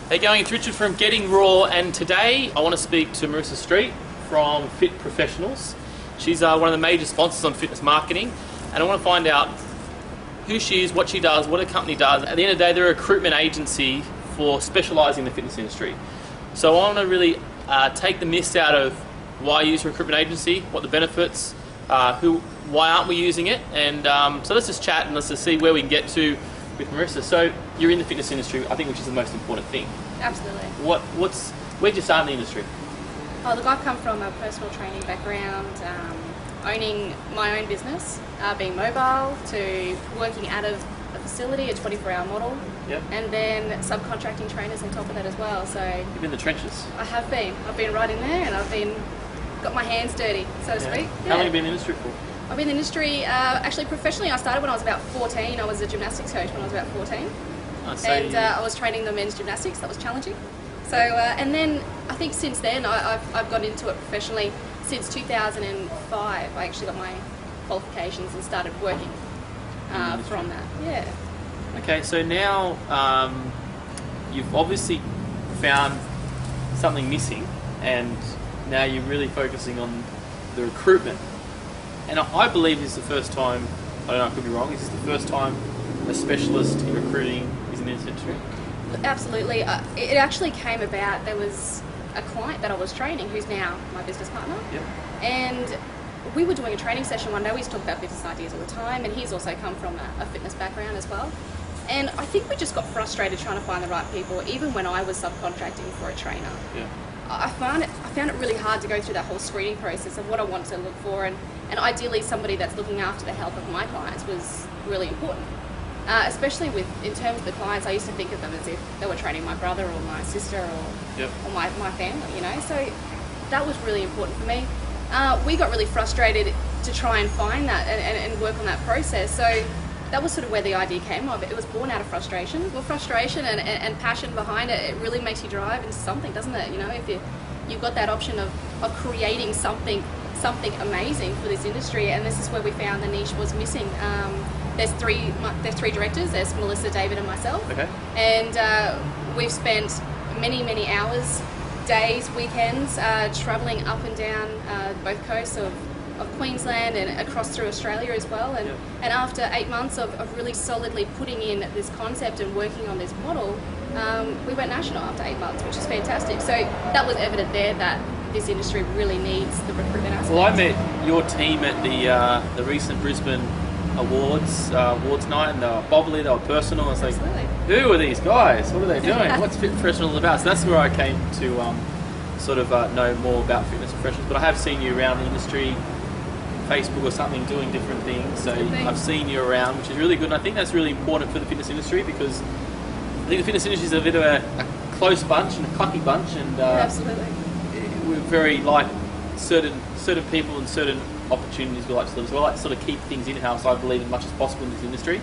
Hey going, it's Richard from Getting Raw, and today I want to speak to Marisa Street from Fit Professionals. She's one of the major sponsors on fitness marketing, and I want to find out who she is, what she does, what her company does. At the end of the day, they're a recruitment agency for specialising in the fitness industry. So I want to really take the myths out of why use a recruitment agency, what the benefits, why aren't we using it, and so let's just chat and let's just see where we can get to with Marisa. So you're in the fitness industry, I think, which is the most important thing. Absolutely. Where'd you start in the industry? Oh, look, I've come from a personal training background, owning my own business, being mobile, to working out of a facility, a 24-hour model, Yep. and then subcontracting trainers on top of that as well. So You've been in the trenches. I have been. I've been right in there, and got my hands dirty, so to speak. How long have you been in the industry for? I've been in the industry, actually professionally, I started when I was about 14. I was a gymnastics coach when I was about 14. I was training the men's gymnastics. That was challenging. So, and then I think since then I've got into it professionally. Since 2005, I actually got my qualifications and started working from that. Yeah. Okay, so now you've obviously found something missing, and now you're really focusing on the recruitment. And I believe this is the first time, I don't know, I could be wrong, this is the first time a specialist in recruiting is in this industry? Absolutely. It actually came about, there was a client that I was training who's now my business partner. Yep. And we were doing a training session one day. We used to talk about business ideas all the time, and he's also come from a fitness background as well. And I think we just got frustrated trying to find the right people, even when I was subcontracting for a trainer. Yeah. I found it really hard to go through that whole screening process of what I wanted to look for, and ideally somebody that's looking after the health of my clients was really important. Especially in terms of the clients, I used to think of them as if they were training my brother or my sister or my family, you know. So that was really important for me. We got really frustrated to try and find that and work on that process. So that was sort of where the idea came of. It was born out of frustration. Well, frustration and passion behind it, it really makes you drive into something, doesn't it? You know, if you've got that option of creating something amazing for this industry, and this is where we found the niche was missing. There's three directors. There's Melissa, David, and myself. Okay. And we've spent many hours, days, weekends, travelling up and down both coasts of Queensland and across through Australia as well. And after 8 months of really solidly putting in this concept and working on this model, we went national after 8 months, which is fantastic. So that was evident there that this industry really needs the recruitment aspect. Well, I met your team at the recent Brisbane awards night, and they were bubbly, they were personal. I was like, who are these guys? What are they doing? What's Fit Professionals about? So that's where I came to sort of know more about fitness professionals. But I have seen you around the industry, Facebook or something, doing different things. So I've seen you around, which is really good. And I think that's really important for the fitness industry, because I think the fitness industry is a bit of a close bunch and a clucky bunch, and absolutely, we're very like certain people and certain opportunities we like to live. So I like to sort of keep things in-house, I believe, as much as possible in this industry.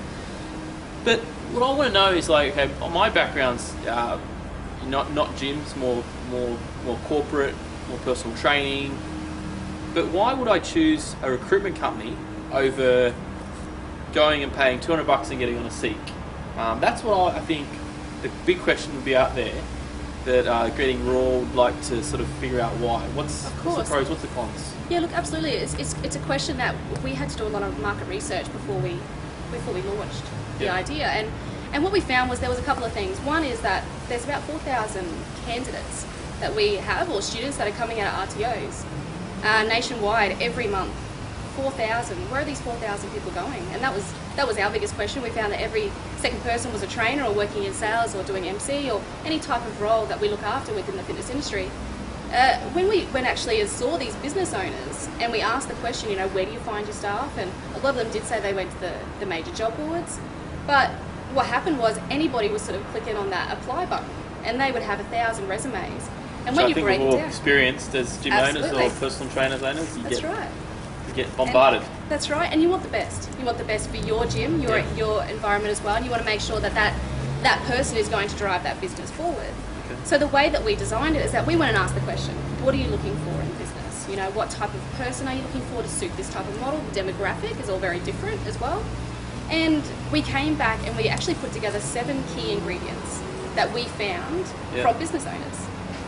But what I want to know is, like, okay, my background's not gyms, more corporate, more personal training. But why would I choose a recruitment company over going and paying $200 and getting on a Seek? That's what I think the big question would be out there, that Getting Raw would like to sort of figure out why. What's the pros, what's the cons? Yeah, look, absolutely. It's a question that we had to do a lot of market research before we launched the idea. And what we found was there was a couple of things. One is that there's about 4,000 candidates that we have, or students that are coming out of RTOs nationwide every month. 4,000. Where are these 4,000 people going? And that was our biggest question. We found that every second person was a trainer or working in sales or doing MC or any type of role that we look after within the fitness industry. When we actually saw these business owners and we asked the question, you know, where do you find your staff? And a lot of them did say they went to the major job boards. But what happened was anybody was sort of clicking on that apply button, and they would have 1,000 resumes. And when you break it down, experienced as gym owners or personal trainers owners, you get bombarded. That's right, and you want the best. You want the best for your gym, your environment as well, and you want to make sure that person is going to drive that business forward. Okay. So the way that we designed it is that we went and asked the question, what are you looking for in business? You know, what type of person are you looking for to suit this type of model? The demographic is all very different as well. And we came back and we actually put together 7 key ingredients that we found Yeah. from business owners,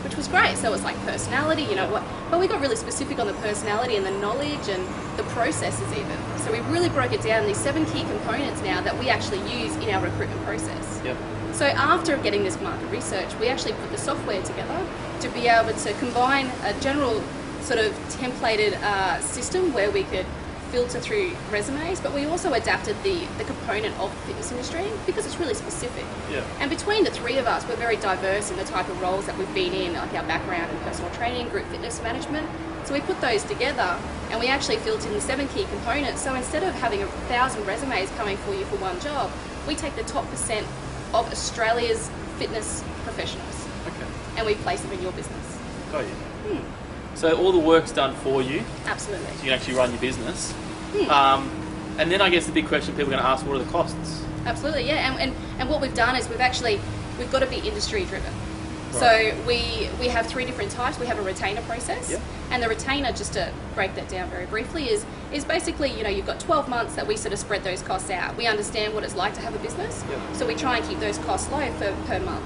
which was great. So it was like personality, you know what, but we got really specific on the personality and the knowledge and the processes even. So we really broke it down, these 7 key components now that we actually use in our recruitment process. Yep. So after getting this market research, we actually put the software together to be able to combine a general sort of templated system where we could filter through resumes, but we also adapted the component of the fitness industry because it's really specific. Yeah. And between the 3 of us, we're very diverse in the type of roles that we've been in, like our background in personal training, group fitness management. So we put those together and we actually filtered in the 7 key components. So instead of having 1,000 resumes coming for you for one job, we take the top % of Australia's fitness professionals Okay. and we place them in your business. Got you. So all the work's done for you. Absolutely. So you can actually run your business. And then I guess the big question people are going to ask, what are the costs? Absolutely, yeah. And what we've done is we've got to be industry driven. Right. So we have 3 different types. We have a retainer process. Yep. And the retainer, just to break that down very briefly, is basically, you know, you've got 12 months that we sort of spread those costs out. We understand what it's like to have a business. Yep. So we try and keep those costs low per month.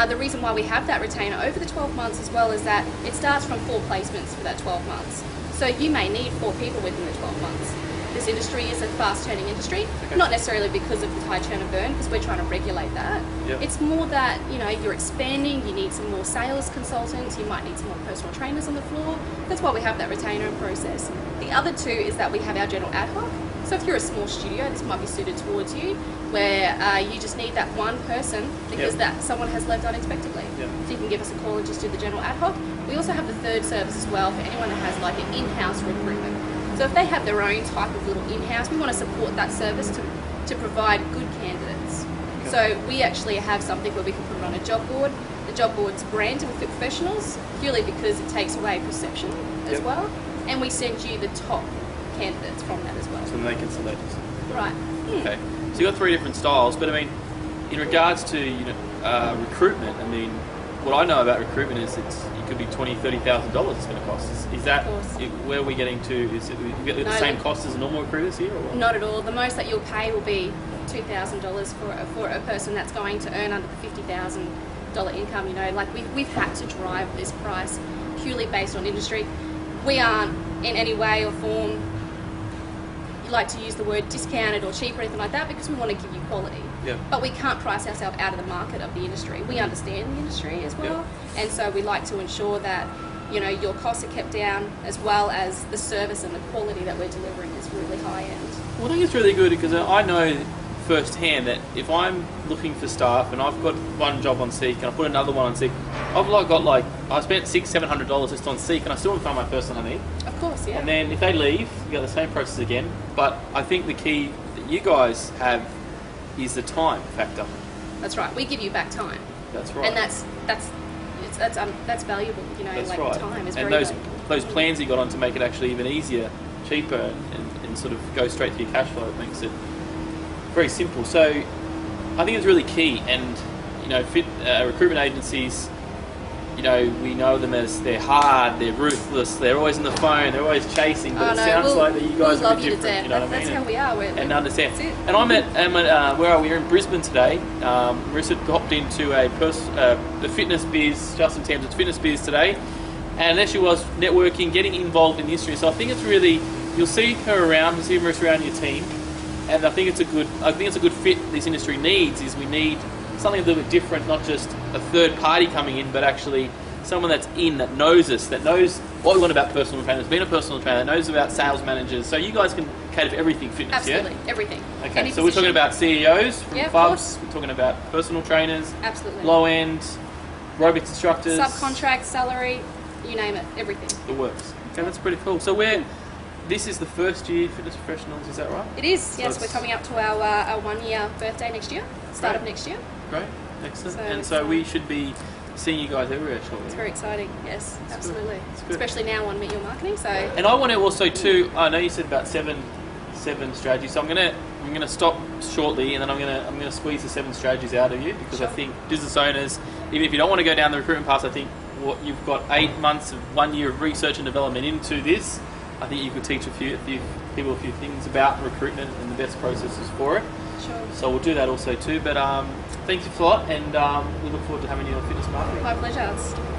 The reason why we have that retainer over the 12 months as well is that it starts from 4 placements for that 12 months. So you may need 4 people within the 12 months. This industry is a fast-turning industry, Okay. not necessarily because of the high turn and burn, because we're trying to regulate that. Yep. It's more that, you know, you're expanding, you need some more sales consultants, you might need some more personal trainers on the floor. That's why we have that retainer process. The other 2 is that we have our general ad hoc. So if you're a small studio, this might be suited towards you, where you just need that one person because Yep. that someone has left unexpectedly. Yep. So you can give us a call and just do the general ad hoc. We also have the 3rd service as well for anyone that has like an in-house recruitment. So if they have their own type of little in-house, we want to support that service to provide good candidates. Okay. So we actually have something where we can put it on a job board. The job board's branded with Fit Professionals purely because it takes away perception as Yep. well. And we send you the top candidates from that as well. So then they can select. Right. Okay. So you've got 3 different styles, but I mean, in regards to recruitment, I mean, what I know about recruitment is it could be $20,000, $30,000 it's going to cost. Is that Of course. where we're getting to? Is it you get the No, same look- cost as a normal recruiters here, or what? Not at all. The most that you'll pay will be $2,000 for a person that's going to earn under the $50,000 income. You know, like we've had to drive this price purely based on industry. We aren't in any way or form like to use the word discounted or cheap or anything like that because we want to give you quality. Yeah. But we can't price ourselves out of the market of the industry. We understand the industry as well, and so we like to ensure that, you know, your costs are kept down as well as the service and the quality that we're delivering is really high end. Well, I think it's really good because I know firsthand that if I'm looking for staff and I've got one job on Seek and I put another one on Seek, I've got I spent $600-700 just on Seek and I still haven't found my person I need. Of course, yeah. And then if they leave, you got the same process again. But I think the key that you guys have is the time factor. That's right. We give you back time, That's right. and that's valuable. You know, That's like right. time is and very those valuable. those plans you got on to make it actually even easier, cheaper, and sort of go straight to your cash flow. It makes it very simple. So I think it's really key. And you know, recruitment agencies, you know, we know them as they're hard, they're ruthless, they're always on the phone, they're always chasing. But it sounds like that you guys we'll are a love bit you to different. death. You know what I That's mean? how we are. And understand. That's it. And I'm at where are we? We're in Brisbane today. Marisa hopped into the fitness biz, Justin Thames' fitness biz today, and there she was networking, getting involved in the industry. So I think it's really, you'll see her around, you'll see Marisa around your team, and I think it's a good fit. This industry needs we need something a little bit different, not just a third party coming in, but actually someone that's that knows us, that knows what we want about personal trainers, been a personal trainer, that knows about sales managers. So you guys can cater for everything fitness, Absolutely, yeah? everything. Okay, Any so we're talking position. about CEOs from Yeah, of clubs, course. we're talking about personal trainers, Absolutely. low end, aerobics instructors, Subcontract, salary, you name it, everything. the works. Okay, that's pretty cool. So this is the first year fitness professionals, is that right? It is, So yes. We're it's- coming up to our 1 year birthday next year, start of Great. next year. Great, excellent. So and it's, so we should be seeing you guys everywhere shortly. It's very exciting, yes, That's absolutely. good. That's good. Especially now on Meet Your Marketing, so And I want to also too. I know you said about seven strategies. So I'm gonna stop shortly, and then I'm gonna squeeze the 7 strategies out of you because I Sure. think business owners, even if you don't want to go down the recruitment path, I think what you've got 8 months of 1 year of research and development into this. I think you could teach a few people a few things about recruitment and the best processes for it. Sure. So we'll do that also too. But thank you a lot, and we look forward to having you on Fitness Marketing. My pleasure.